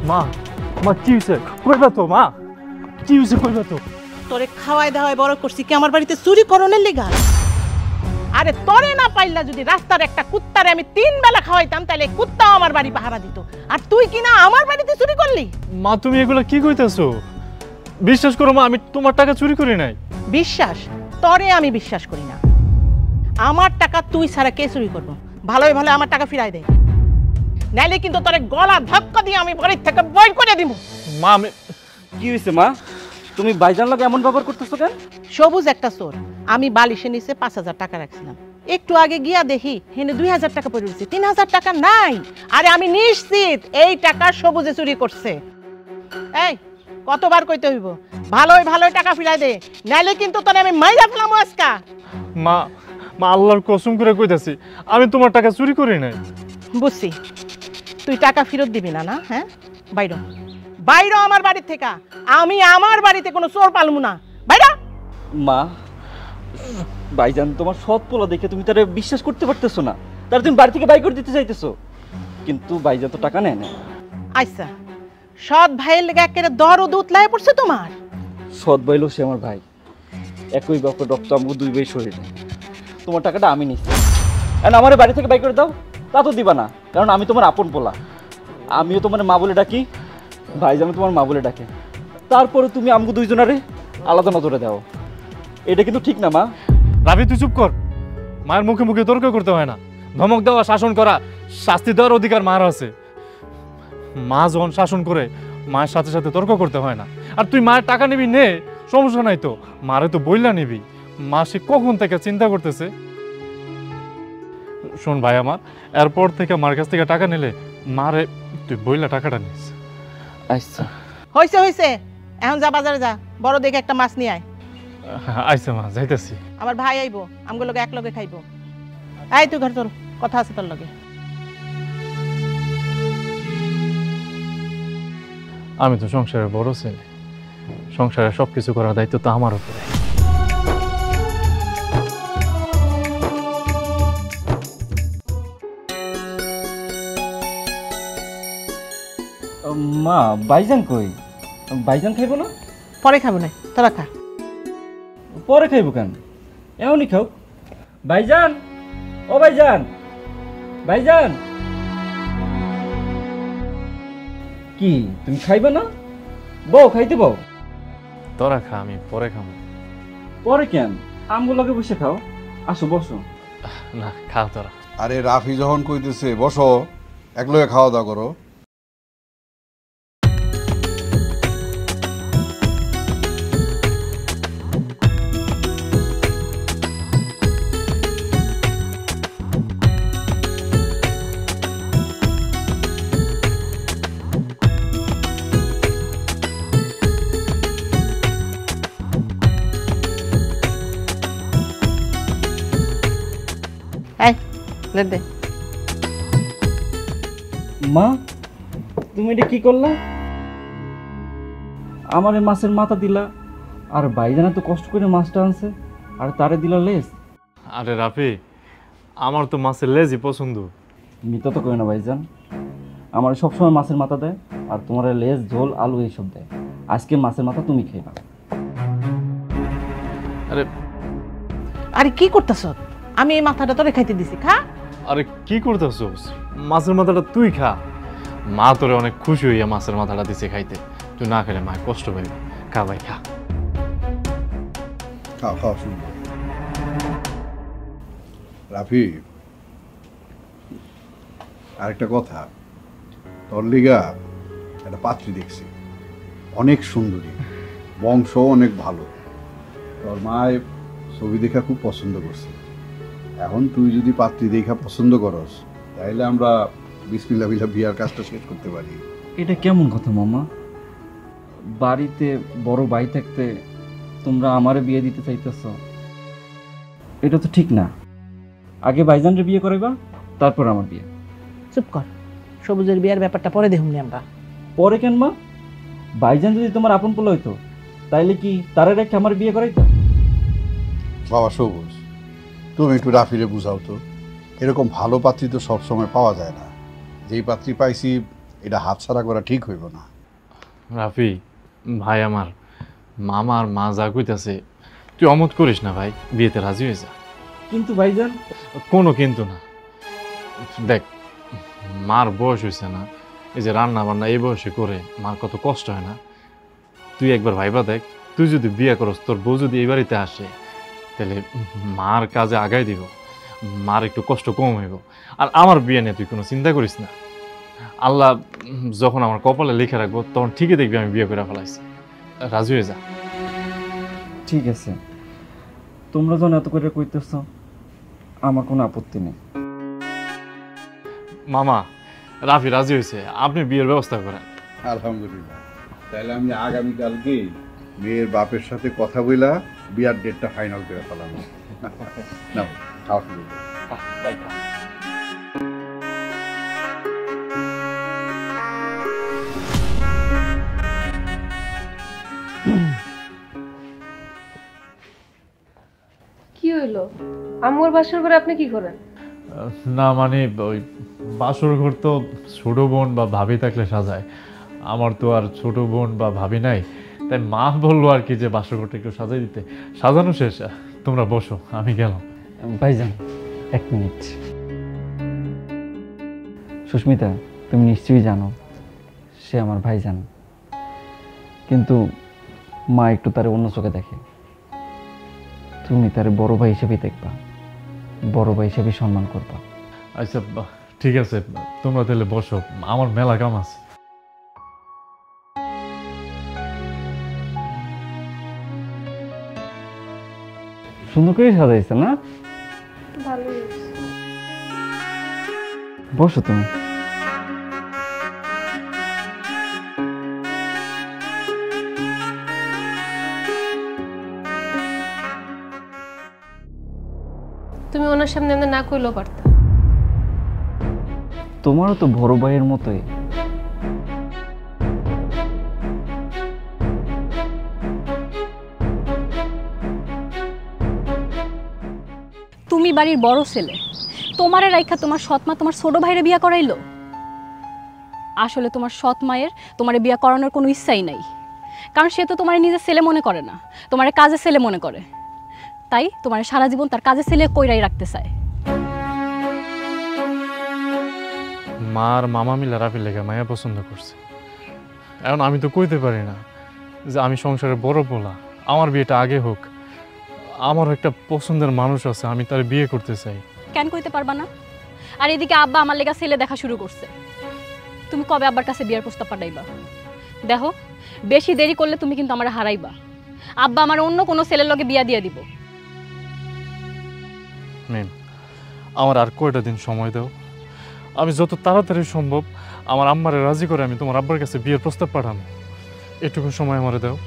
মা মা কি হয়েছে কইবা তো মা কি হয়েছে কইবা তো তোরে খাওয়াই দাওয়াই বড় করছি কি আমার বাড়িতে চুরি করনের লেগা আরে তোরে না পাইলা যদি রাস্তার একটা কুত্তারে আমি 3 বেলা খাওয়াইতাম তাহলে কুত্তাও আমার বাড়ি পাহারা দিত আর তুই কিনা আমার বাড়িতে চুরি করলি মা তুমি এগুলা কি কইতাছো বিশ্বাস করো মা আমি তোমার টাকা চুরি করি নাই বিশ্বাস তোরে আমি বিশ্বাস করি না আমার টাকা তুই ছাড়া কে চুরি করবো ভালোই ভালো আমার টাকা ফিরাই দে নাইলে কিন্তু তোরে গলা ধাক্কা দিয়ে আমি বাড়ি থেকে বই করে দিব মা আমি কি হয়েছে মা তুমি ভাইজান লাগে এমন ব্যবহার করতেছো কেন সবুজ একটা চোর আমি বালিশের নিচে 5,000 টাকা রাখছিলাম একটু আগে গিয়া দেখি হেনে 2,000 টাকা পড়ে রয়েছে 3,000 টাকা নাই আরে আমি নিশ্চিত এই টাকা সবুজে চুরি করছে এই কতবার কইতে হইব ভালোই ভালোই টাকা ফিরাই দে নাইলে কিন্তু তোরে আমি মাইরা ফেলামু আজকা মা মা আল্লাহর কসম করে কইতাছি আমি তোমার টাকা চুরি করি নাই বুঝছি তুই টাকা ফেরত দিবি না না হ্যাঁ বাইরো বাইরো আমার বাড়ি থেকে আমি আমার বাড়িতে কোনো চোর পালমু না বাইরো মা ভাইজান তোমার সৎ পোলা দেখে তুমি তারে বিশ্বাস করতে পারতেছো না তার তুমি বাড়ি থেকে বাই করে দিতে চাইতেছো কিন্তু ভাইজান তো টাকা নেয় না আচ্ছা সৎ ভাইয়ের লেগে একেবারে দর ও দুধ লাই পড়ছে তোমার সৎ ভাইলো সে আমার ভাই একই বাপের রক্ত আমাকে 2 ভাই শরীরে তোমার টাকাটা আমি নিচ্ছি আর আমার বাড়ি থেকে বাই করে দাও তা তো দিবা না কারণ আমি তোমার আপন পোলা আমিও তোমার মা বলে ডাকি ভাইজান তোমার মা বলে ডাকে তারপরে তুমি আমাকে 2 জনারে আলাদা নজরে দাও এটা কিন্তু ঠিক না মা রাবি তুই চুপ কর মায়ের মুখে মুখে তর্ক করতে হয় না ধমক দেওয়া শাসন করা শাস্তি দেওয়ার অধিকার মার আছে মা যখন শাসন করে মায়ের সাথে সাথে তর্ক করতে হয় না আর তুই মায়ের টাকা নিবি নে সমস্যা নাই তো মারে তো বইলা নিবি মা সে কখন থেকে চিন্তা করতেছে শোন ভাই আমার এরপর থেকে মার কাছ থেকে টাকা নিলে মারে তুই বইলা টাকাটা নিস আচ্ছা হইছে হইছে এখন যা বাজারে যা বড় দেখে একটা মাছ নিয়ে আয় আইসা মা যাইতেছি আমার ভাই আইবো আমগো লগে এক লগে খাইবো এই তুই ঘর চল কথা আছে তোর লগে আমি তো সংসারের বড় ছেলে সংসারের সবকিছু করার দায়িত্ব তো আমার উপরে মা ভাইজান কই ভাইজান খাইবো না পরে খাবো না তোরা খা পরে খাইবো কেন এমনই খাও ভাইজান ও ভাইজান ভাইজান কি তুমি খাইবে না বউ খাইতে বউ তোরা খা আমি পরে খাবো পরে কেন আমগুলো লগে বসে খাও আসো বসো না খা তোরা আরে রাফি যখন কইতেছে বসো একলগে খাওয়া দাওয়া করো এই লেট দে মা তুমি এটা কি করলা আমার এই মাছের মাথা দিলা আর ভাইজান তো কষ্ট করে মাছটা আনছে আর তারে দিলা লেজ আরে রাফি আমার তো মাছের লেজই পছন্দ মিথ্যা তো করে না ভাইজান আমার সবসময় মাছের মাথা দেয় আর তোমার লেজ ঝোল আলু এইসব দেয় আজকে মাছের মাথা তুমি খেয়ে নাও আরে আরে কি করতেছ আমি এই মাথাটা তোরে খাইতে দিছি খা আরে কি করতেছস মাছের মাথাটা তুই খা মা তোরে অনেক খুশি হইয়া মাছের মাথাটা দিছে খাইতে তুই না খেলে মা কষ্ট পাইবে খা ভাই খা খাও খাও শুনো রাফি আরেকটা কথা তোর লিগা একটা পাত্রী দেখছি অনেক সুন্দরী বংশ অনেক ভালো তোর মায় ছবি দেখা খুব পছন্দ করছে এখন তুই যদি পাত্রী দেখা পছন্দ করস তাহলে আমরা বিসমিল্লাহ বিল্লাহ বিয়ার কাজটা শেষ করতে পারি এটা কেমন কথা মামা বাড়িতে বড় ভাই থাকতে তোমরা আমারে বিয়ে দিতে চাইতেছ এটা তো ঠিক না আগে ভাইজানরে বিয়ে করাইবা তারপর আমার বিয়ে চুপ কর সবুজের বিয়ার ব্যাপারটা পরে দেখুমনি আমরা পরে কেন মা ভাইজান যদি তোমার আপন পোলা হইতো তাইলে কি তারে রেখে আমার বিয়ে করাইতা বাবা সবুজ তুমি একটু রাফিরে বুঝাও তো এরকম ভালো পাত্রী তো সবসময় পাওয়া যায় না যেই পাত্রী পাইছি এটা হাতছাড়া করা ঠিক হইব না। রাফি ভাই আমার, মামা আর মা যা কইতাছে তুই অমত করিস না ভাই, বিয়েতে রাজি হয়ে যা। কিন্তু ভাইজান, কোনো কিন্তু না। দেখ, মার বয়স হয়েছে না, এই যে রান্না বান্না এই বয়সে করে মার কত কষ্ট হয় না। তুই একবার ভাইবা দেখ, তুই যদি বিয়ে করস, তোর বউ যদি এই বাড়িতে আসে, তাহলে মার কাজে আগাই দিব, মার একটু কষ্ট কম হইব। আর আমার বিয়ে নিয়ে তুই কোনো চিন্তা করিস না। আল্লাহ যখন আমার কপালে লিখে রাখবো তখন ঠিকই দেখবি আমি বিয়ে করে ফেলাইছি। রাজি হয়ে যা। ঠিক আছে, তোমরা যখন এত করে কইতেছ আমার কোনো আপত্তি নেই। মামা, রাফি রাজি হয়েছে, আপনি বিয়ের ব্যবস্থা করেন। আলহামদুলিল্লাহ। তাহলে আমি আগামীকালকে মেয়ের বাপের সাথে কথা বইলা বিয়ার ডেটটা ফাইনাল করে ফেলাম। না, খাওয়া শুরু করো। কি হইলো? আম্মুর বাসর করে আপনি কি করেন? না মানে ওই বাসর ঘর তো ছোট বোন বা ভাবি থাকলে সাজায়, আমার তো আর ছোট বোন বা ভাবি নাই, তাই মা বললো আর কি যে বাসর ঘরটা একটু সাজাই দিতে। সাজানো শেষ, তোমরা বসো, আমি গেলাম। ভাইজান, 1 মিনিট। সুস্মিতা, তুমি নিশ্চয়ই জানো সে আমার ভাইজান, কিন্তু মা একটু তারে অন্য চোখে দেখে। তুমি তারে বড় ভাই হিসেবেই দেখবা, বড় ভাই হিসেবে সম্মান করবা। আচ্ছা ঠিক আছে, তোমরা তাহলে বসো, আমার মেলা কাম আছে। সুন্দর করে সাজাইছে না? ভালোই। বসো তুমি। তুমি ওনার সামনে এমনি না কইলেও পারতা। তোমারও তো বড় ভাইয়ের মতোই। তুমি বাড়ির বড় ছেলে, তোমারে রাইখা তোমার সৎমা তোমার ছোট ভাইরে বিয়া করাইলো। আসলে তোমার সৎ মায়ের তোমারে বিয়া করানোর কোনো ইচ্ছাই নাই, কারণ সে তো তোমার নিজের ছেলে মনে করে না, তোমার কাজের ছেলে মনে করে। তাই তোমার সারা জীবন তার কাজের ছেলে কইরাই রাখতে চায়। মার মামা মিলে রাফির লেগে মায়া পছন্দ করছে। এখন আমি তো কইতে পারি না যে আমি সংসারের বড় পোলা, আমার বিয়েটা আগে হোক, আমার একটা পছন্দের মানুষ আছে, আমি তার বিয়ে করতে চাই। কেন কইতে পারবা না? আর এদিকে আব্বা আমার লেগা ছেলে দেখা শুরু করছে। তুমি কবে আব্বার কাছে বিয়ের প্রস্তাব পাঠাইবা? দেখো, বেশি দেরি করলে তুমি কিন্তু আমার হারাইবা। আব্বা আমার অন্য কোনো ছেলের লগে বিয়া দিয়ে দিব। নিন, আমার আর কয়টা দিন সময় দাও, আমি যত তাড়াতাড়ি সম্ভব আমার আম্মারে রাজি করে আমি তোমার আব্বার কাছে বিয়ের প্রস্তাব পাঠাবো। এটুকু সময় আমারে দাও।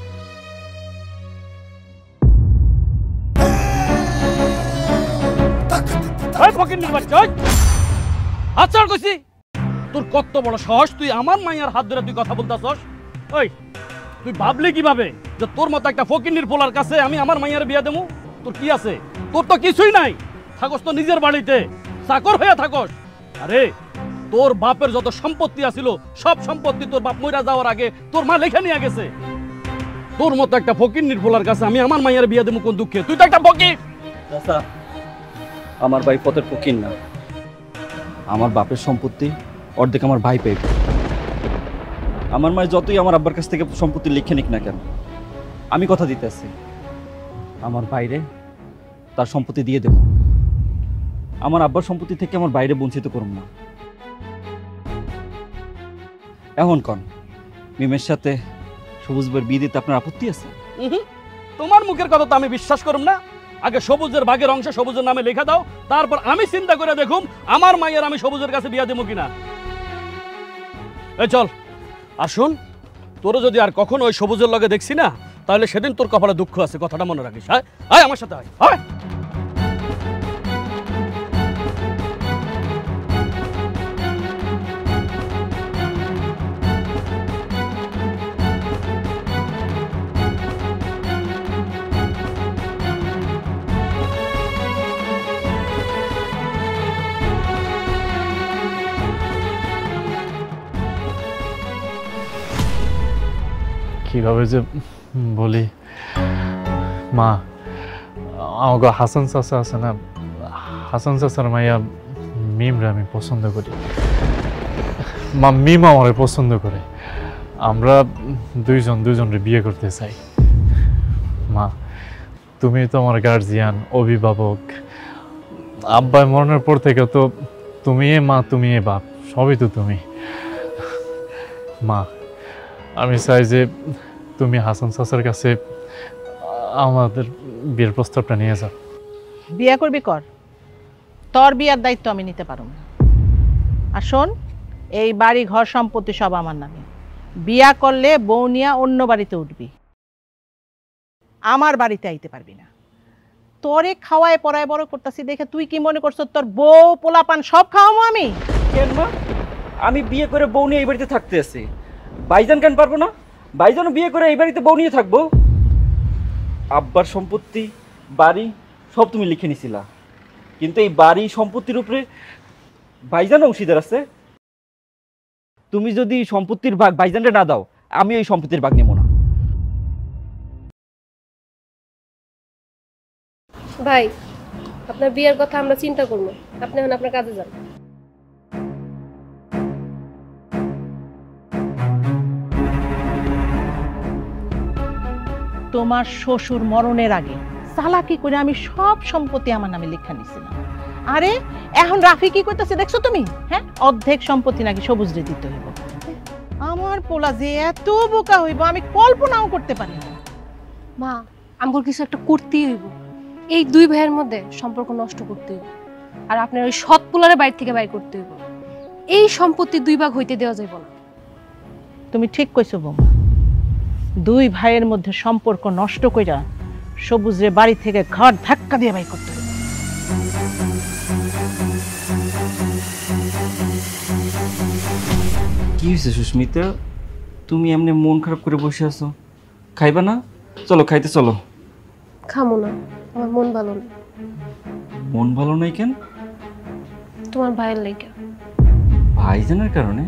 আচ্ছা কইছি, তোর কত বড় সাহস, তুই আমার মাইয়ার হাত ধরে তুই কথা বলতাছস? ওই তুই ভাবলি কিভাবে যে তোর মতো একটা ফকিন্নির পোলার কাছে আমি আমার মাইয়ার বিয়া দেবো? তোর কি আছে? তোর তো কিছুই নাই, থাকস তো নিজের বাড়িতে চাকর হয়ে থাকস। আরে তোর বাপের যত সম্পত্তি আছিল সব সম্পত্তি তোর বাপ মইরা যাওয়ার আগে তোর মা লেখা নিয়ে গেছে। তোর মতো একটা ফকিন্নির পোলার কাছে আমি আমার মাইয়ার বিয়া দেবো কোন দুঃখে? তুই তো একটা ফকির। আচ্ছা, আমার ভাই পথের ফকির না, আমার বাপের সম্পত্তি অর্ধেক আমার ভাই পেয়ে। আমার মায়ের যতই আমার আব্বার কাছ থেকে সম্পত্তি লিখে নিক না কেন, আমি কথা দিতেছি আমার বাইরে তার সম্পত্তি দিয়ে দেব। আমার আব্বার সম্পত্তি থেকে আমার বাইরে বঞ্চিত করুন না। এখন কন, মিমের সাথে সবুজ ভাইয়ের বিয়ে দিতে আপনার আপত্তি আছে? তোমার মুখের কথা তো আমি বিশ্বাস করব না। আগে সবুজের ভাগের অংশ সবুজের নামে লেখা দাও, তারপর আমি চিন্তা করে দেখুম আমার মায়ের আমি সবুজের কাছে বিয়া দেবো কিনা। এই চল, আসুন, তোর যদি আর কখনো ওই সবুজের লগে দেখছি না, তাহলে সেদিন তোর কপালে দুঃখ আছে, কথাটা মনে রাখিস। হ্যাঁ, আয় আমার সাথে, আয়। কিভাবে যে বলি, মা আমাকে হাসান চাচা আছে না, হাসান চাচার মাইয়া মিমরে আমি পছন্দ করি। মা মিম আমারে পছন্দ করে, আমরা দুইজনরে বিয়ে করতে চাই। মা তুমি তো আমার গার্জিয়ান, অভিভাবক। আব্বাই মরণের পর থেকে তো তুমি মা, তুমি বাপ, সবই তো তুমি। মা আমি চাই যে তুমি হাসান চাচার কাছে আমাদের বিয়ের প্রস্তাবটা নিয়ে যাও। বিয়া করবি কর, তোর বিয়ার দায়িত্ব আমি নিতে পারব না। আর শোন, এই বাড়ি ঘর সম্পত্তি সব আমার নামে। বিয়া করলে বউ নিয়া অন্য বাড়িতে উঠবি, আমার বাড়িতে আইতে পারবি না। তোরে খাওয়ায় পড়ায় বড় করতেছি দেখে তুই কি মনে করছ তোর বউ পোলাপান সব খাওয়াবো আমি? কেন মা, আমি বিয়ে করে বউ নিয়ে এই বাড়িতে থাকতে আছি, ভাইজান কেন পারবো না? ভাইজানও বিয়ে করে এই বাড়িতে বউ নিয়ে থাকবো। আব্বার সম্পত্তি বাড়ি সব তুমি লিখে নিছিলা, কিন্তু এই বাড়ি সম্পত্তির উপরে ভাইজানও অংশীদার আছে। তুমি যদি সম্পত্তির ভাগ ভাইজানরে না দাও, আমি ওই সম্পত্তির ভাগ নেব না। ভাই, আপনার বিয়ের কথা আমরা চিন্তা করবো, আপনি এখন আপনার কাজে যান। তোমার শ্বশুর মরণের আগে চালাকি করে আমি সব সম্পত্তি আমার নামে লেখা নিছিলাম। আরে এখন রাফি কি করতেছে দেখছো তুমি? হ্যাঁ, অর্ধেক সম্পত্তি নাকি সবুজরে দিতে হইব। আমার পোলা যে এত বোকা হইব আমি কল্পনাও করতে পারি না। মা, আমগর কিছু একটা করতেই হইব। এই দুই ভাইয়ের মধ্যে সম্পর্ক নষ্ট করতে হইব, আর আপনার ওই সৎ পোলারে বাইরে থেকে বাইর করতে হইব। এই সম্পত্তি দুই ভাগ হইতে দেওয়া যাইব না। তুমি ঠিক কইছো বৌমা, দুই ভাইয়ের মধ্যে সম্পর্ক নষ্ট কইরা সবুজরে বাড়ি থেকে ঘর ধাক্কা দিয়ে বাই করতে হবে। কি হয়েছে সুস্মিতা, তুমি এমনি মন খারাপ করে বসে আছো? খাইবা না? চলো খাইতে চলো। খামো না, আমার মন ভালো নেই। মন ভালো নাই কেন? তোমার ভাইয়ের লেগে। ভাইজানের কারণে?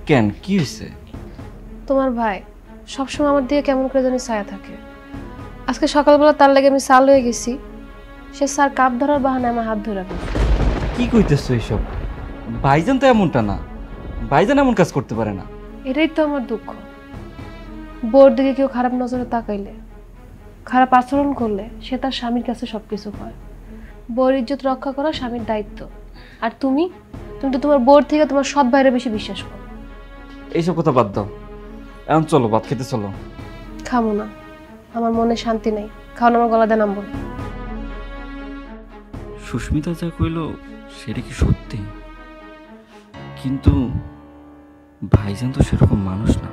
কেন, কি হয়েছে? তোমার ভাই সবসময় আমার দিকে কেমন করে জানি ছায়া থাকে। আজকে সকালবেলা তার লাগে আমি চাল হয়ে গেছি, সে স্যার কাপ ধরার বাহানায় আমার হাত ধরে রাখবে। কি কইতেছো এইসব? ভাইজান তো এমনটা না, ভাইজান এমন কাজ করতে পারে না। এটাই তো আমার দুঃখ। বউর দিকে কেউ খারাপ নজরে তাকাইলে, খারাপ আচরণ করলে সে তার স্বামীর কাছে সবকিছু হয়। বউর ইজ্জত রক্ষা করা স্বামীর দায়িত্ব। আর তুমি তুমি তো তোমার বউর থেকে তোমার সৎ ভাইরে বেশি বিশ্বাস করো। এইসব কথা বাদ দাও, এখন চলো ভাত খেতে চলো। খামো না, আমার মনে শান্তি নেই। খাওয়ানো আমার গলাতে নামবো না। সুস্মিতা যা কইল সেটা কি সত্যি? কিন্তু ভাইজান তো সেরকম মানুষ না।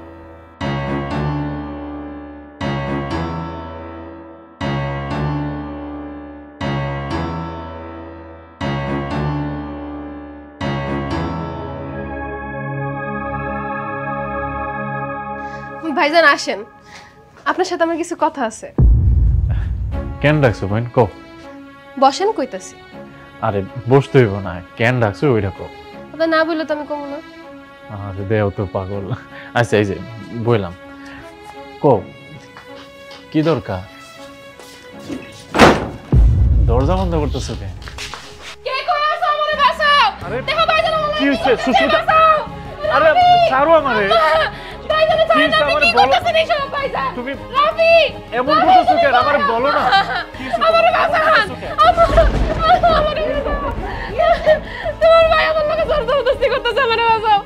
ভাইজান আসেন, আপনার সাথে আমার কিছু কথা আছে। কেন ডাকছো বোন, কো? বসেন কইতাছি। আরে বসতে হইব না, কেন ডাকছো ওইটা কো। আপনার না বললে তো আমি কমো না। আরে দেও তো পাগল। আচ্ছা এই যে বললাম, কো কি দরকার? দরজা বন্ধ করতেছো কেন? কে কই আছো? আমারে বাঁচাও। আরে দেখো ভাইজান আমারে কি হইছে সুস্মিতা? আরে ছাড়ো আমারে। ভাইজান ছাড়েন না, আপনি কি করতেছেন এইসব ভাইজান? তুমি রাফি এমন করতেছো কেন? আমারে বলো না। কি হইছে? আমারে বাঁচান। তোমার ভাই আমার লগে জবরদস্তি করতেছে, আমারে বাঁচাও।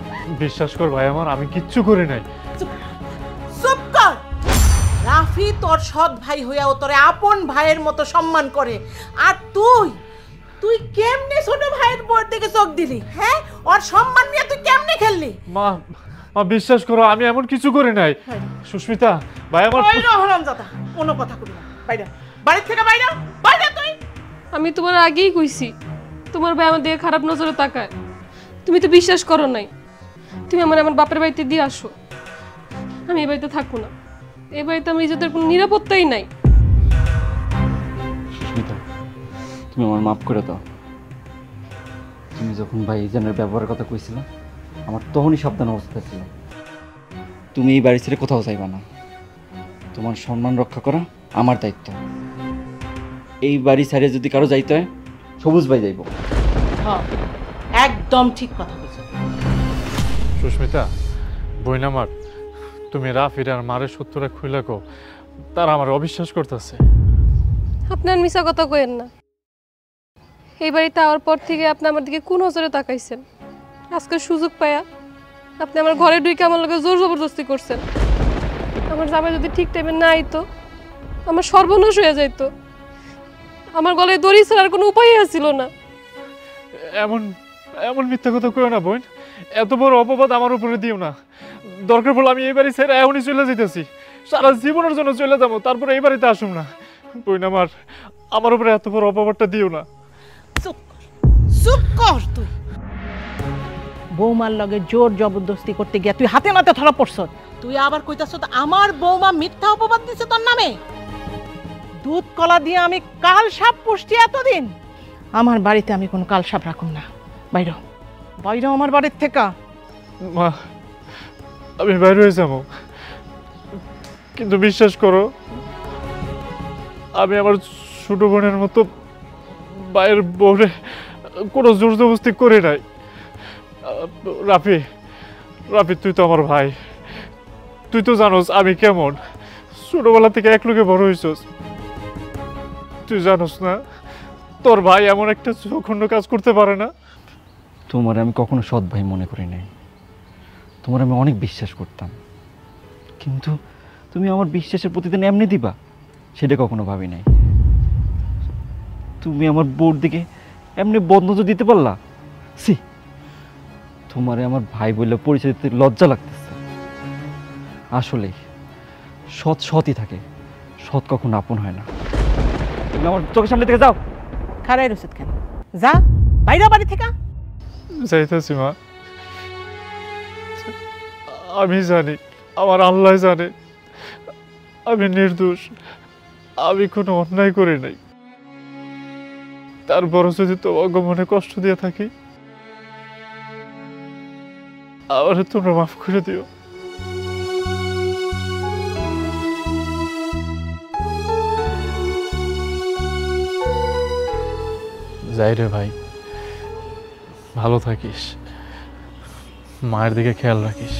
বিশ্বাস কর ভাই আমার, আমি কিচ্ছু করি নাই। চুপ কর। রাফি তোর সৎ ভাই হইয়াও তোরে আপন ভাইয়ের মতো সম্মান করে, আর তুই তুই কেমনে ছোট ভাইয়ের বোর দিকে চোখ দিলি? হ্যাঁ, ওর সম্মান নিয়ে তুই কেমনে খেললি? মা মা বিশ্বাস করো, আমি এমন কিছু করি নাই। সুস্মিতা ভাই আমার ওই হারামজাদা, কোনো কথা কবি না। বাইরে, বাড়ি থেকে বাইরে, বাইরে তুই। আমি তোমার আগেই কইছি তোমার ভাই আমার দিকে খারাপ নজরে তাকায়, তুমি তো বিশ্বাস করো নাই। তুমি আমার বাপের বাড়িতে দিয়ে আসো, আমি এই বাড়িতে থাকবো না। এই বাড়িতে আমার ইজ্জতের কোনো নিরাপত্তাই নাই। সুস্মিতা, তুমি আমার মাফ করে দাও। তুমি যখন ভাইজানের ব্যবহারের কথা কইছিলে, আমার তখনই সাবধান অবস্থা ছিল। তুমি এই বাড়ি ছেড়ে কোথাও যাইবা না। তোমার সম্মান রক্ষা করা আমার দায়িত্ব। এই বাড়ি ছেড়ে যদি কারো যাইতে হয় সবুজ ভাই যাইব। হ্যাঁ, একদম ঠিক কথা বলছো। সুস্মিতা, বইন আমার, তুমি রাফির আর মারের সত্যটা খুইলা কো, তারা আমার অবিশ্বাস করতেছে। আপনার মিশা কথা কইেন না। এই বাড়িতে আওয়ার পর থেকে আপনি আমার দিকে কোন নজরে তাকাইছেন? আজকে সুযোগ পায়া আপনি আমার ঘরে ঢুকে আমার লগে জোর জবরদস্তি করছেন। আমার জামাই যদি ঠিক টাইমে না আইতো, আমার সর্বনাশ হয়ে যাইতো। আমার গলায় দড়ি ছাড়ার কোনো উপায় ছিল না। এমন এমন মিথ্যা কথা কইও না বোন, এত বড় অপবাদ আমার উপরে দিও না। দরকার পড়লে আমি এই বাড়ি ছেড়ে এখনই চলে যেতেছি, সারা জীবনের জন্য চলে যাবো, তারপরে এই বাড়িতে আসুম না। বোন আমার উপরে এত বড় অপবাদটা দিও না। চুপ কর তুই। বৌমার লগে জোর জবরদস্তি করতে গিয়া তুই হাতে নাতে ধরা পড়ছ। তুই আবার কইতাছ আমার বৌমা মিথ্যা অপবাদ দিছে তোর নামে। দুধ কলা দিয়ে আমি কাল সাপ পুষছি এতদিন। আমার বাড়িতে আমি কোনো কাল সাপ রাখুম না। বাইরে বাইরে আমার বাড়ির থেকে। মা, আমি বাইরে হয়ে যাবো, কিন্তু বিশ্বাস করো আমি আমার ছোট বোনের মতো বাইরের বউরে কোনো জোর জবরদস্তি করে নাই। রাফি, রাফি তুই তো আমার ভাই, তুই তো জানোস আমি কেমন। ছোটবেলা থেকে এক লোকে বড় হইছস, তুই জানোস না তোর ভাই এমন একটা জঘন্য কাজ করতে পারে না। তোমার আমি কখনো সৎ ভাই মনে করি নাই। তোমার আমি অনেক বিশ্বাস করতাম, কিন্তু তুমি আমার বিশ্বাসের প্রতিদিন এমনি দিবা সেটা কখনো ভাবি নাই। তুমি আমার বোর দিকে এমনি বদনজর দিতে পারলা। সি, তোমারে আমার ভাই বলে পরিচয় দিতে লজ্জা লাগতেছে। আসলে সৎ সৎই থাকে, সৎ কখনো আপন হয় না। তুমি আমার চোখের সামনে থেকে যাও। খারাই রসিদ কেন? যা বাইরে বাড়ি থেকে। যাইতেছি মা, আমি জানি, আমার আল্লাহ জানে আমি নির্দোষ, আমি কোনো অন্যায় করি নাই। তারপরও যদি তোমাকে মনে কষ্ট দিয়ে থাকি, আবার তোমরা মাফ করে দিও। যাই রে ভাই, ভালো থাকিস, মায়ের দিকে খেয়াল রাখিস।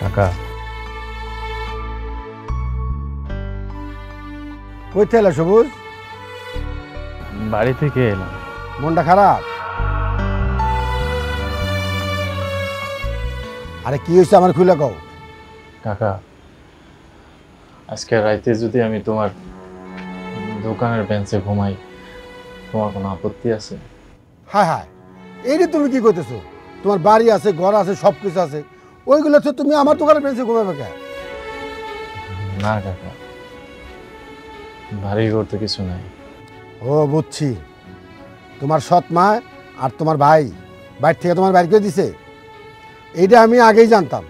কাকা, কইতে এলো সবুজ? বাড়ি থেকে এলাম। মনটা খারাপ? আরে কি হয়েছে আমার খুলে কও। কাকা, আজকে রাইতে যদি আমি তোমার দোকানের বেঞ্চে ঘুমাই, তোমার কোনো আপত্তি আছে? হ্যাঁ হ্যাঁ, এইটা তুমি কি করতেছো? তোমার বাড়ি আছে, ঘর আছে, সব কিছু আছে, ওইগুলো তো তুমি আমার দোকানের বেঞ্চে ঘুমাবে কেন? না কাকা, বাড়ি ঘর তো কিছু নাই। ও বুঝছি, তোমার সৎ মা আর তোমার ভাই বাইর থেকে তোমার বাড়ি করে দিছে। এইটা আমি আগেই জানতাম।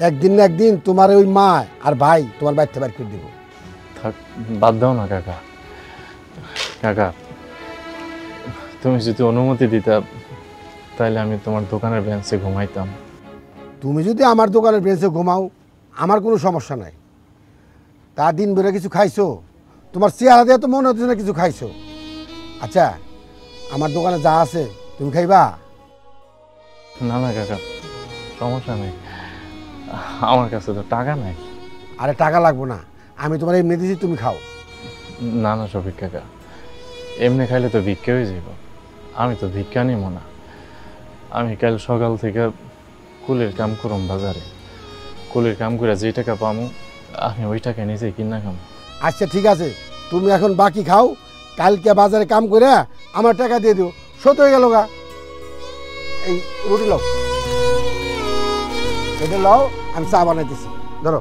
একদিন না একদিন তোমার ওই মা আর ভাই তোমার বাড়ি থেকে বাইর করে দিব। থাক, বাদ দাও না কাকা। কাকা, তুমি যদি অনুমতি দিতা তাহলে আমি তোমার দোকানের বেঞ্চে ঘুমাইতাম। তুমি যদি আমার দোকানের বেঞ্চে ঘুমাও আমার কোনো সমস্যা নাই। তা দিন বেড়ে কিছু খাইছো? তোমার চেহারা দিয়ে তো মনে হচ্ছে না কিছু খাইছো। আচ্ছা, আমার দোকানে যা আছে তুমি খাইবা? না না কাকা, সমস্যা নেই, আমার কাছে তো টাকা নাই। আরে টাকা লাগবো না, আমি তোমার এমনি দিয়েছি, তুমি খাও। না না শফিক কাকা, এমনি খাইলে তো ভিক্ষা হয়ে যাব। আমি তো ভিক্ষা নিব না। আমি কাল সকাল থেকে কুলের কাম করুম বাজারে। কুলের কাম করে যে টাকা পামু আমি ওই টাকা নিজে কিনা খাম। আচ্ছা ঠিক আছে, তুমি এখন বাকি খাও, কালকে বাজারে কাম করে আমার টাকা দিয়ে দিও, শত হয়ে গেল গা। এই রুটি লও, এটা লও, আমি চা বানাইতেছি, ধরো।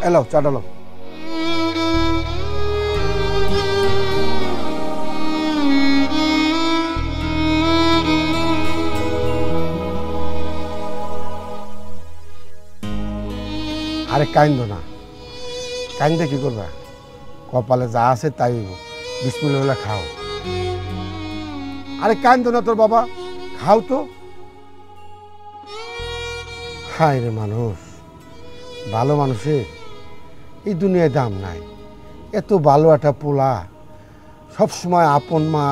এলো চাটা লো। আরে কাইন্দ না, কাইন্দে কি করবা? কপালে যা আছে তাই হইব, বিসমিল্লাহ খাও। আরে কাইন্দ না তোর বাবা, খাও তো। হায় রে মানুষ, ভালো মানুষের এই দুনিয়ায় দাম নাই। এত ভালো একটা পোলা সবসময় আপন মা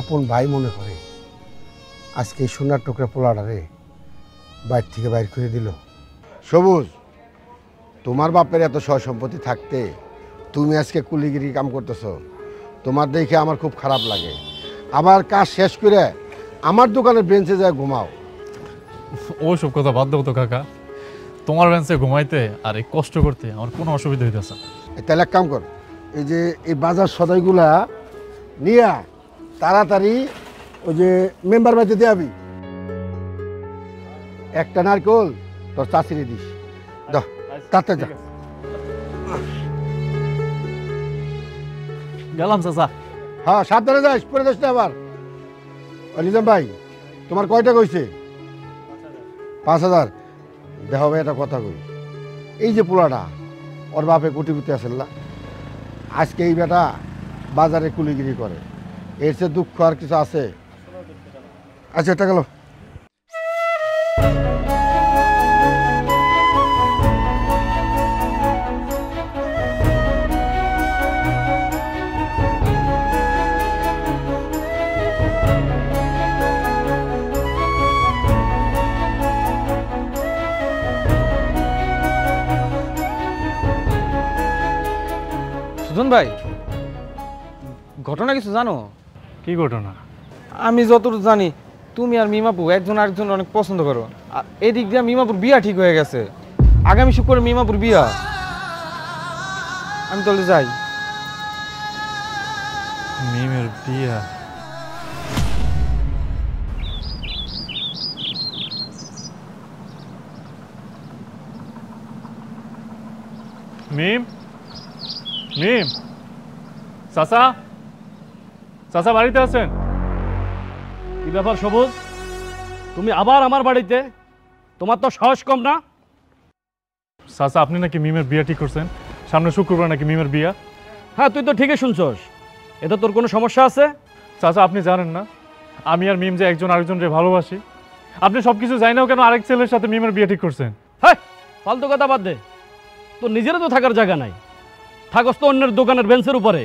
আপন ভাই মনে করে, আজকে এই সোনার টুকরা পোলাটা রে বাইর থেকে বাইর করে দিল। সবুজ, তোমার বাপের এত সয় সম্পত্তি থাকতে তুমি আজকে কুলিগিরি কাম করতেছ, তোমার দেখে আমার খুব খারাপ লাগে। আবার কাজ শেষ করে আমার দোকানের বেঞ্চে যায় ঘুমাও। ওইসব কথা বাদ দেবো তো কাকা, তোমার বেঞ্চে ঘুমাইতে আর এই কষ্ট করতে আমার কোনো অসুবিধা হইতেছে না। তাহলে এক কাম কর, এই যে এই বাজার সদাইগুলা নিয়া তাড়াতাড়ি ওই যে মেম্বার বাড়িতে দেয়াবি। একটা নারকল তোর চাষিরে দিস, দাও তাতে যা। গেলাম চাচা। হ্যাঁ সাবধানে যাস, পরে যাস না আবার। নিজাম ভাই, তোমার কয়টা কইছে? 5,000। দেখো ভাই, একটা কথা কই, এই যে পোলাটা ওর বাপে কোটিপতি আসেন না, আজকে এই বেটা বাজারে কুলিগিরি করে, এর চেয়ে দুঃখ আর কিছু আছে? আচ্ছা এটা গেল। সুজন ভাই, ঘটনা কিছু জানো? কি ঘটনা? আমি যতটুকু জানি তুমি আর মিমাপু একজন আরেকজন অনেক পছন্দ করো। আর এই দিক দিয়ে মিমাপুর বিয়া ঠিক হয়ে গেছে, আগামী শুক্রবার মিমাপুর বিয়া। আমি তাহলে যাই। মিমের বিয়া? মিম, মিম, চাচা, চাচা বাড়িতে আছেন? কি ব্যাপার সবুজ, তুমি আবার আমার বাড়িতে? তোমার তো সাহস কম না? চাচা, আপনি নাকি মিমের বিয়া ঠিক করছেন, সামনে শুক্রবার নাকি মিমের বিয়া? হ্যাঁ, তুই তো ঠিকই শুনছস। এতে তোর কোনো সমস্যা আছে? চাচা, আপনি জানেন না আমি আর মিম যে একজন আরেকজনকে ভালোবাসি? আপনি সব কিছু জানেও কেন আরেক ছেলের সাথে মিমের বিয়া ঠিক করছেন? হ্যাঁ, ফালতু কথা বাদ দে। তোর নিজেরও তো থাকার জায়গা নাই, থাকস তো অন্যের দোকানের বেঞ্চের উপরে।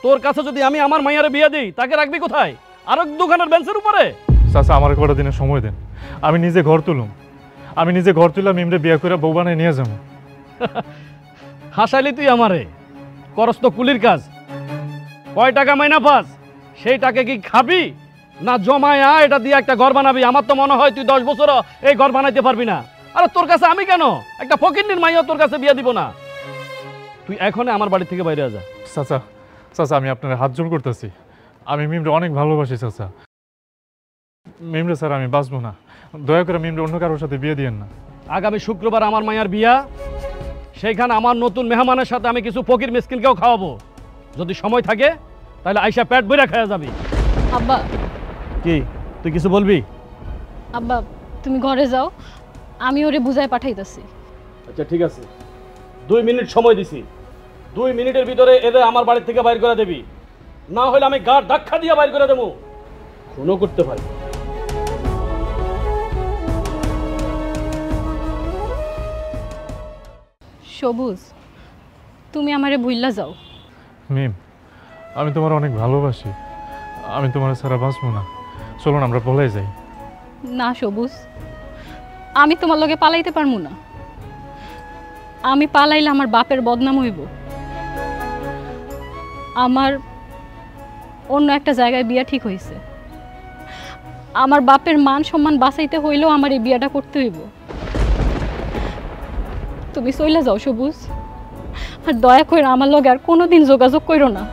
তোর কাছে যদি আমি আমার মাইয়ারে বিয়ে দিই, তাকে রাখবি কোথায়? আরেক দোকানের বেঞ্চের উপরে? চাচা, আমার কটা দিনের সময় দেন, আমি নিজে ঘর তুলুম। আমি নিজে ঘর তুললাম, মিমরে বিয়া করে বউ বানায় নিয়ে যাবো। হাসাইলি তুই আমারে? করস তো কুলির কাজ। কয় টাকা মাইনা পাস, সেই টাকা কি খাবি না জমায়া এটা দিয়ে একটা ঘর বানাবি? আমার তো মনে হয় তুই 10 বছর এই ঘর বানাইতে পারবি না। আরে তোর কাছে আমি কেন একটা ফকিন্নির মাইয়া তোর কাছে বিয়ে দিব না? তুই এখনই আমার বাড়ি থেকে বাইরে যা। চাচা, চাচা, আমি আপনার হাত জোর করতেছি, আমি মিমরে অনেক ভালোবাসি চাচা। মিমরে স্যার আমি বাঁচবো না, দয়া করে মিমরে অন্য কারোর সাথে বিয়ে দিয়েন না। আগামী শুক্রবার আমার মাইয়ার বিয়া, সেইখানে আমার নতুন মেহমানের সাথে আমি কিছু ফকির মিসকিনকেও খাওয়াবো। যদি সময় থাকে তাহলে আইসা পেট ভরে খাওয়া যাবি। আব্বা। কি তুই কিছু বলবি? আব্বা, তুমি ঘরে যাও, আমি ওরে বুঝায় পাঠাইতেছি। আচ্ছা ঠিক আছে, 2 মিনিট সময় দিছি। 2 মিনিটের ভিতরে এদের আমার বাড়ি থেকে বাইর করে দেবি, না হলে আমি গাড় ধাক্কা দিয়ে বাইর করে দেবো। খুনও করতে পারি। সবুজ, তুমি আমারে ভুইল্লা যাও। মিম, আমি তোমার অনেক ভালোবাসি, আমি তোমার ছাড়া বাঁচবো না। চলুন আমরা পলাই যাই। না সবুজ, আমি তোমার লগে পালাইতে পারবো না। আমি পালাইলে আমার বাপের বদনাম হইব। আমার অন্য একটা জায়গায় বিয়া ঠিক হয়েছে। আমার বাপের মান সম্মান বাঁচাইতে হইলেও আমার এই বিয়াটা করতে হইব। তুমি চইলা যাও সবুজ, আর দয়া করে আমার লগে আর কোনোদিন যোগাযোগ করো না।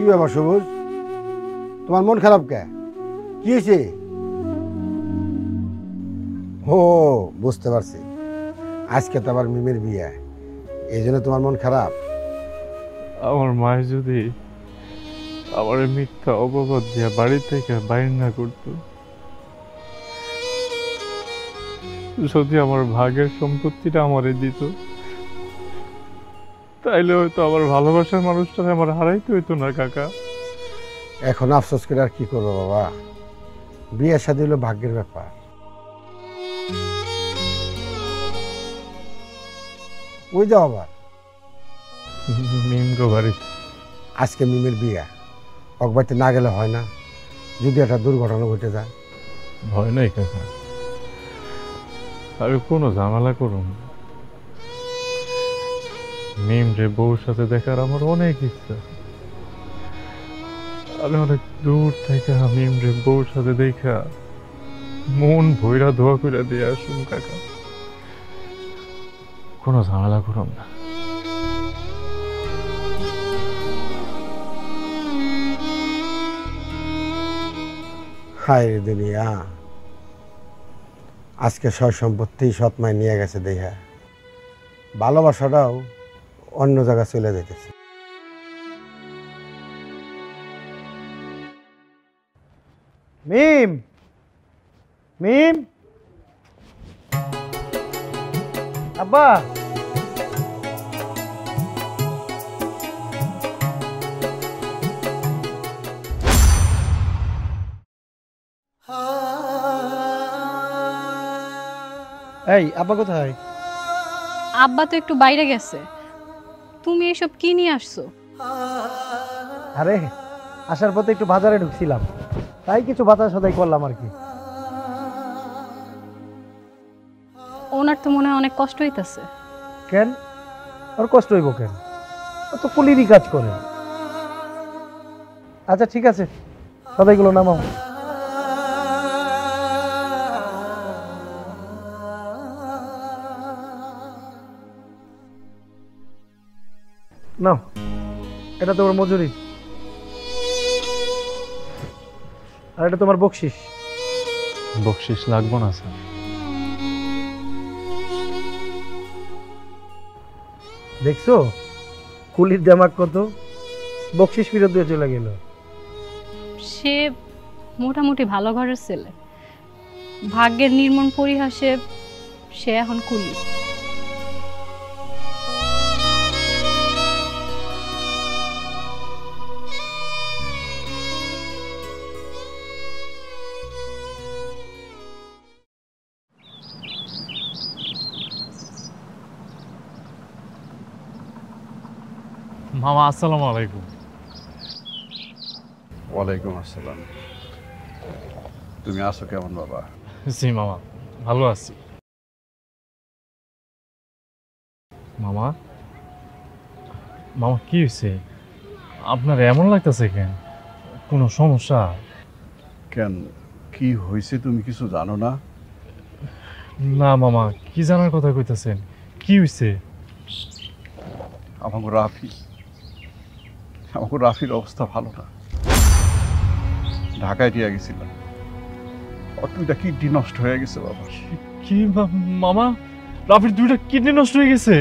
ব্যাপার সবুজ, তোমার মন খারাপ কে? কি হয়েছে? ও বুঝতে পারছি, আজকে তো আবার মিমের বিয়ে, এই জন্য তোমার মন খারাপ। আমার মায়ের যদি আমার মিথ্যা অপবাদ দিয়া বাড়ি থেকে বাইর না করতো, যদি আমার ভাগের সম্পত্তিটা আমারে দিত, তাইলে হয়তো আমার ভালোবাসার মানুষটাকে আমার হারাইতে হইতো না কাকা। এখন আফসোস করে আর কি করবো বাবা, বিয়ের সাথে হলো ভাগ্যের ব্যাপার। ওই যাও আবার মিম গো বাড়ি, আজকে মিমের বিয়ে, অকবাইতে না গেলে হয় না, যদি একটা দুর্ঘটনা ঘটে যায়। ভয় নাই কাকা, আমি কোনো ঝামেলা করুন। মিম রে বউর সাথে দেখার আমার অনেক ইচ্ছা, আমি অনেক দূর থেকে মিম রে বউর সাথে দেখা মন ভৈরা ধোয়া করে দিয়ে আসুন কাকা, কোনো ঝামেলা করুন না। হায় রে দুনিয়া, আজকে সব সম্পত্তি সৎমায় নিয়ে গেছে দেখা, ভালোবাসাটাও অন্য জায়গায় চলে যেতেছে। মিম, মিম, আব্বা, এই আব্বা কোথায়? আব্বা তো একটু বাইরে গেছে। তুমি এসব কি নিয়ে আসছো? আরে আসার পথে একটু বাজারে ঢুকছিলাম, তাই কিছু বাজার সদাই করলাম আর কি। ওনার তো মনে হয় অনেক কষ্ট হইতাছে। কেন? ওর কষ্ট হইব কেন? ও তো কুলিরই কাজ করে। আচ্ছা ঠিক আছে, সদাইগুলো নামাও। নাও, এটা তোমার মজুরি, আর এটা তোমার বকশিস। বকশিস লাগবো না স্যার। দেখছো কুলির জামাক কত, বকশিস ফেরত দিয়ে চলে গেল। সে মোটামুটি ভালো ঘরের ছেলে, ভাগ্যের নির্মম পরিহাসে সে এখন কুলি। মামা আসসালামু আলাইকুম। ওয়ালাইকুম আসসালাম। তুমি আছো কেমন বাবা? জি মামা, ভালো আছি। মামা, মামা কি হয়েছে? আপনার এমন লাগতেছে কেন? কোনো সমস্যা? কেন, কি হয়েছে তুমি কিছু জানো না? না মামা, কি জানার কথা কইতাছেন? কি হয়েছে? আমাকে রাফির অবস্থা ভালো না। ঢাকায় দিয়ে গেছিলাম, ওর দুইটা কিডনি নষ্ট হয়ে গেছে বাবা। কি মামা, রাফির 2টা কিডনি নষ্ট হয়ে গেছে?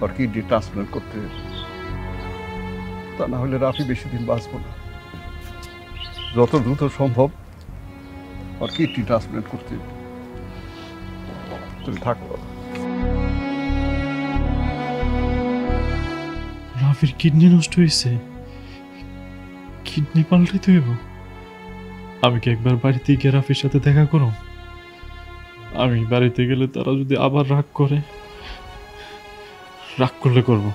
ওর কিডনি ট্রান্সপ্লান্ট করতে, তা না হলে রাফি বেশি দিন বাঁচব না। যত দ্রুত সম্ভব ওর কিডনি ট্রান্সপ্লান্ট করতে তুমি থাকো বাবা। রাফির কিডনি নষ্ট হয়েছে, কিডনি পাল্টাইতে হইব। আমি কি একবার বাড়িতে গিয়ে রাফির সাথে দেখা করো? আমি বাড়িতে গেলে তারা যদি আবার রাগ করলে করব।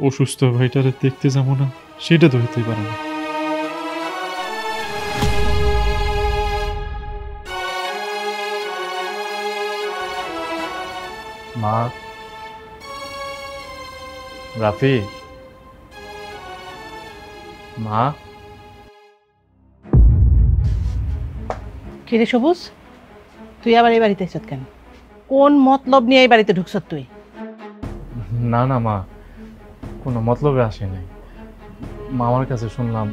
অসুস্থ ভাইটারে দেখতে যাবো না, সেটা তো হইতেই পারে না। মা, রাফি, মা। কিরে সবুজ, তুই আবার এই বাড়িতে এসেছ কেন? কোন মতলব নিয়ে এই বাড়িতে ঢুকছ তুই? না না মা, কোনো মতলবে আসে নাই। মামার কাছে শুনলাম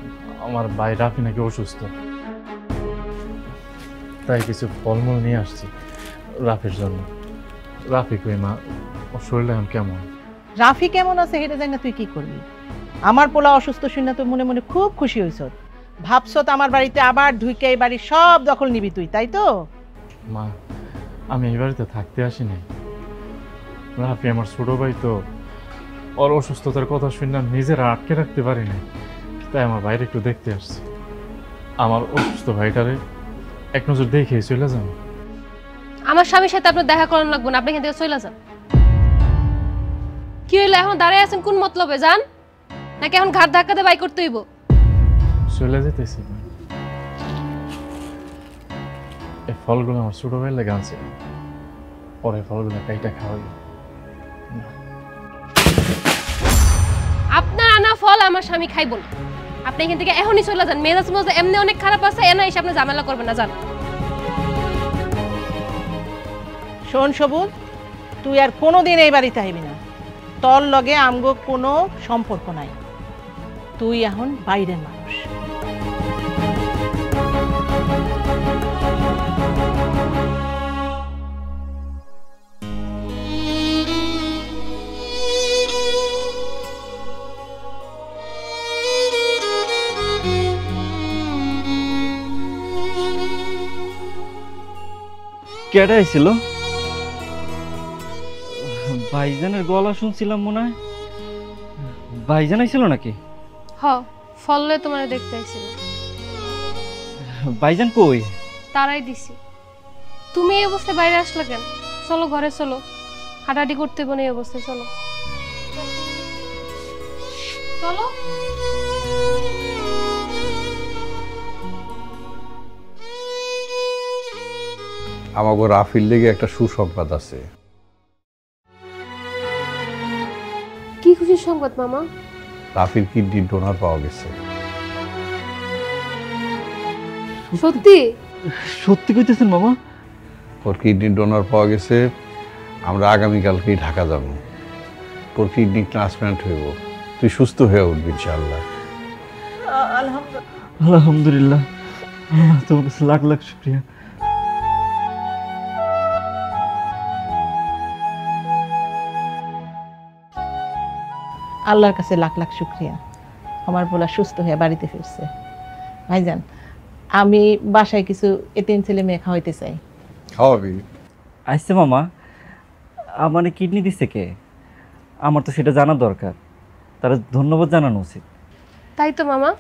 আমার ভাই রাফি নাকি অসুস্থ, তাই কিছু ফলমূল নিয়ে আসছি রাফির জন্য। রাফি কই মা, ওর শরীরটা এখন কেমন? রাফি কেমন আছে সেটা জানি না, তুই কি করবি? আমার পোলা অসুস্থ শুনে তুই মনে মনে খুব খুশি হইছ, ভাবছ আমার বাড়িতে আবার ঢুকে এই বাড়ির সব দখল নিবি তুই, তাই তো? মা, আমি এই বাড়িতে থাকতে আসিনি। রাফি আমার ছোট ভাই, তো ওর অসুস্থতার কথা শুনলাম, নিজের আটকে রাখতে পারিনি, তাই আমার বাইরে একটু দেখতে আসছি। আমার অসুস্থ ভাইটারে এক নজর দেখে চলে যান। আমার স্বামীর সাথে আপনার দেখা করানো লাগবে না, আপনি এখান থেকে চলে যান। কি হইলো, এখন দাঁড়ায় আছেন কোন মতলবে? যান, নাকি এখন ঘাট ধাক্কাতে বাই করতে হইব? চলে যেতেছি। এই ফলগুলো আমার ছোট ভাইয়ের লেগে আনছে, পরে ফলগুলো কাইটা খাওয়াই। আপনার আনা ফল আমার স্বামী খাইব না, আপনি এখান থেকে এখনই চলে যান। মেজাজ মজা এমনি অনেক খারাপ আছে, এনে এসে আপনি ঝামেলা করবেন না, যান। শোন সবুজ, তুই আর কোনোদিন এই বাড়িতে আইবি না, তোর লগে আমগো কোনো সম্পর্ক নাই, তুই এখন বাইরের মানুষ। কেডা আইছিল? ভাইজানের গলা শুনছিলাম মনে হয়। ভাইজান আইছিল নাকি? হ, ফললে তোমার দেখতে আইছিল। ভাইজান কই? তারাই দিছি। তুমি এই অবস্থায় বাইরে আসলে কেন? চলো ঘরে চলো, হাঁটাহাঁটি করতে হবে না এই অবস্থায়, চলো চলো। আমাকে রাফির লেগে একটা সুসংবাদ আছে। কি খুশির সংবাদ মামা? রাফির কিডনি ডোনার পাওয়া গেছে। সত্যি? সত্যি কইতেছেন মামা? ওর কিডনি ডোনার পাওয়া গেছে, আমরা আগামীকালকেই ঢাকা যাব, তোর কিডনি ট্রান্সপ্লান্ট হইব, তুই সুস্থ হয়ে উঠবি ইনশাআল্লাহ। আলহামদুলিল্লাহ, তোমার কাছে লাখ লাখ শুক্রিয়া। আল্লাহর কাছে লাখ লাখ শুক্রিয়া, আমার পোলা সুস্থ হয়ে বাড়িতে ফিরছে। ভাইজান, আমি বাসায় কিছু এতিম ছেলে মেয়ে খাওয়াইতে চাই। খাওয়াবি? আইসে মামা, আমার কিডনি দিচ্ছে কে? আমার তো সেটা জানা দরকার, তারা ধন্যবাদ জানানো উচিত। তাই তো মামা,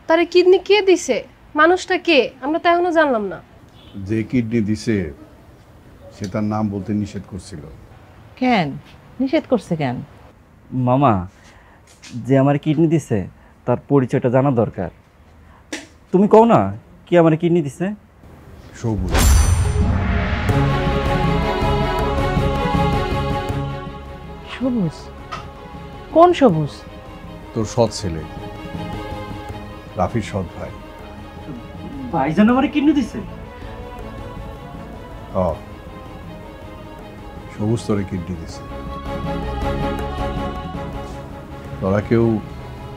তারে কিডনি কে দিছে, মানুষটা কে, আমরা তো এখনো জানলাম না। যে কিডনি দিছে সে তার নাম বলতে নিষেধ করছিল। কেন নিষেধ করছে কেন? মামা, যে আমার কিডনি দিছে তার পরিচয়টা জানা দরকার। তুমি কও না কি আমার কিডনি দিছে? সবুজ। সবুজ? কোন সবুজ? তোর সৎ ছেলে, রাফির সৎ ভাই। ভাইজান আমার কিডনি দিছে? সবুজ তোরে কিডনি দিছে। তোরা কেউ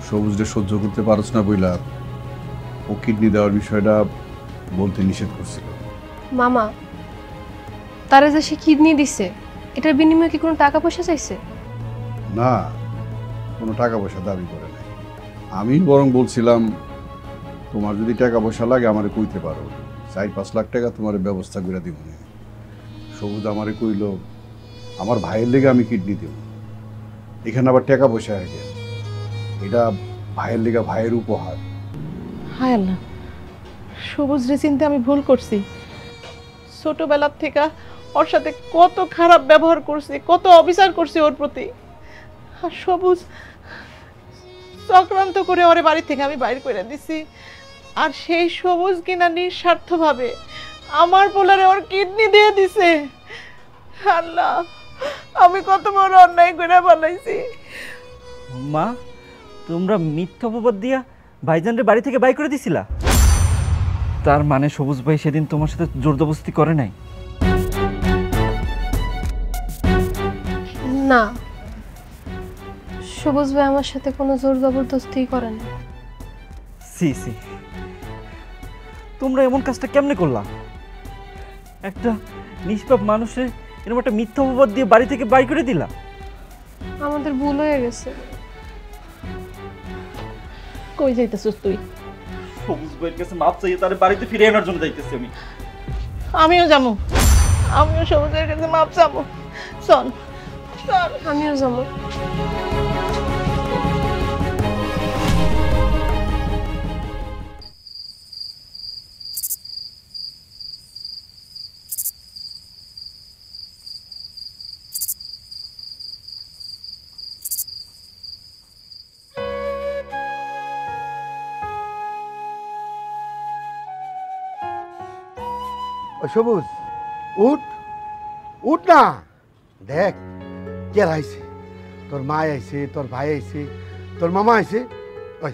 সবুজটা সহ্য করতে পারছ না বইলা ও কিডনি দেওয়ার বিষয়টা বলতে নিষেধ করছিল। মামা, তারে যে সে কিডনি দিছে, এটার বিনিময়ে কি কোনো টাকা পয়সা চাইছে? না, কোনো টাকা পয়সা দাবি করে নাই। আমি বরং বলছিলাম তোমার যদি টাকা পয়সা লাগে আমারে কইতে পারো, 4-5 লাখ টাকা তোমার ব্যবস্থা করে দিব। সবুজ আমারে কইল আমার ভাইয়ের লেগে আমি কিডনি দেব, এখানে আবার টাকা পয়সা আগে, এটা ভাইয়ের লেগে ভাইয়ের উপহার। হায় আল্লাহ, সবুজ রে চিন্তা আমি ভুল করছি। ছোটবেলার থেকে ওর সাথে কত খারাপ ব্যবহার করছি, কত অবিচার করছি ওর প্রতি। আর সবুজ চক্রান্ত করে ওরে বাড়ি থেকে আমি বাইর করে দিছি। আর সেই সবুজ কিনা নিঃস্বার্থভাবে আমার পোলারে ওর কিডনি দিয়ে দিছে। আল্লাহ, আমি কত বড় অন্যায় করে বানাইছি। মা, তোমরা মিথ্যা অপবাদ দিয়া ভাইজানরে বাড়ি থেকে বাই করে দিছিলা? তার মানে সবুজ ভাই সেদিন তোমার সাথে জোরজবরদস্তি করে নাই? না, সবুজ ভাই আমার সাথে কোনো জোর জবরদস্তি করে না। সি সি, তোমরা এমন কাজটা কেমনে করলা? একটা নিষ্পাপ মানুষের এরকম একটা মিথ্যা অপবাদ দিয়ে বাড়ি থেকে বাই করে দিলা। আমাদের ভুল হয়ে গেছে। কই যাইতেছিস তুই? সবুজ ভাইয়ের কাছে মাপ চাইয়ে তার বাড়িতে ফিরে আনার জন্য যাইতেছি আমি। আমিও যাবো, আমিও সবুজের কাছে মাপ চাবো। চল চল। আমিও যাবো। সবুজ, উঠ উঠ না, দেখ কে আইছে। তোর মা আইছে, তোর ভাই আইছে, তোর মামা আইছে। ওই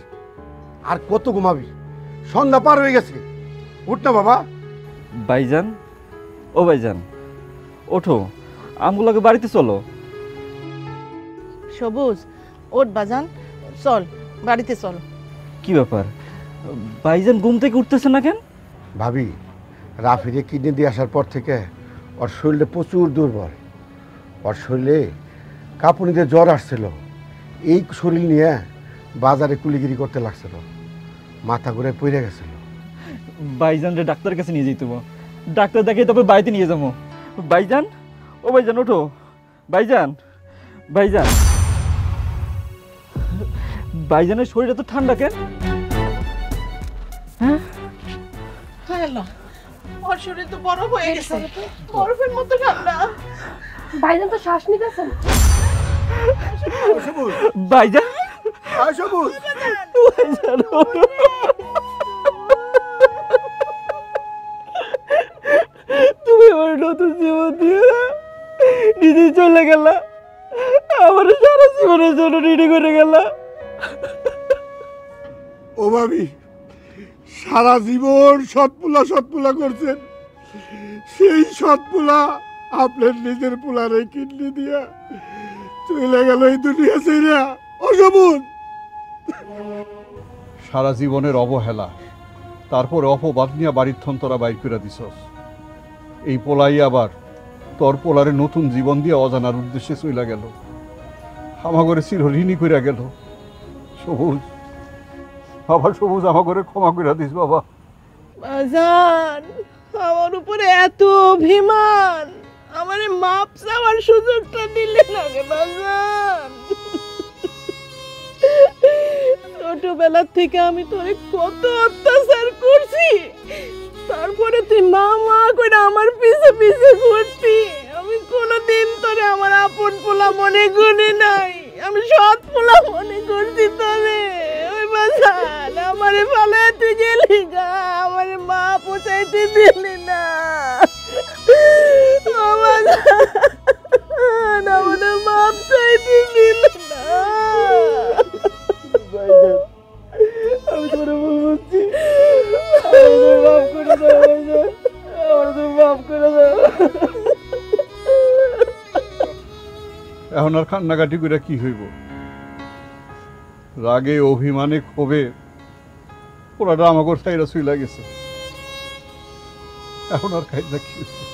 আর কত ঘুমাবি? সন্ধ্যা পার হয়ে গেছে, উঠ না বাবা। ভাইজান, ও ভাইজান, ওঠো, আমগুলোকে বাড়িতে চলো। সবুজ ওঠ বাজান, চল বাড়িতে চল। কি ব্যাপার, ভাইজান ঘুম থেকে উঠতেছে না কেন? ভাবি, রাফিরে কিডনি দিয়ে আসার পর থেকে ওর শরীরে প্রচুর দুর্বল। ওর শরীরে কাঁপুনিতে জ্বর আসছিল। এই শরীর নিয়ে বাজারে কুলিগিরি করতে লাগছিল, মাথা ঘুরে পড়ে গেছিল। ভাইজান রে ডাক্তারের কাছে নিয়ে যেতে, ডাক্তার দেখে তবে বাড়িতে নিয়ে যাবো। ভাইজান, ও ভাইজান ওঠো। ভাইজান, ভাইজান, ভাইজানের শরীর এত ঠান্ডা কেন? হ্যাঁ, ওর শরীর তো বরফ হয়ে গেছে, বরফের মতো ঠান্ডা। ভাইজান তো শ্বাস নিতেছে না। ভাইজান, সবুজ, ভাইজান, তুমি আমার নতুন জীবন দিয়ে নিজে চলে গেলা, আমার সারা জীবনের জন্য রেডি করে গেলা। ও ভাবি, সারা জীবন সৎপুলা সৎপুলা করছেন, সেই সৎপুলা আপনার নিজের পোলারে কিডনি দিয়া চলে গেল এই দুনিয়া ছেড়া। অসবুজ সারা জীবনের অবহেলা, তারপরে অপবাদ নিয়ে বাড়ির থন্তরা বাইর করে দিছস। এই পোলাই আবার তোর পোলারে নতুন জীবন দিয়ে অজানার উদ্দেশ্যে চইলা গেল, আমাগরে চিরঋণী কইরা গেল। সবুজ, বাবা সবুজ, আমাগরে ক্ষমা কইরা দিস বাবা। বাজান, আমার উপরে এত অভিমান, আমারে মাপ চাওয়ার সুযোগটা দিলে না রে বাজান। ছোটবেলা থেকে আমি তোরে কত অত্যাচার করছি, তারপরে তুই মা মা করে আমার পিছে পিছে ঘুরতি। আমি কোনোদিন তোরে আমার আপন পোলা মনে করি নাই, আমি সৎ পোলা মনে করছি তোরে। ওই বাজান, আমারে ফালে তুই গেলি গা, আমার মা পোষাইতে দিলি না। ও বাজান, আমাদের মাপ চাইতে দিল না। আমি তোরে বলছি, মাফ করে দাও ভাইজান, আমার তো মাফ করে দাও। এখন আর কান্নাকাটি করে কি হইব? রাগে অভিমানে ক্ষোভে ওরা আমাগর সাইরা চইলা গেছে। এখন আর খাই না কি হইব?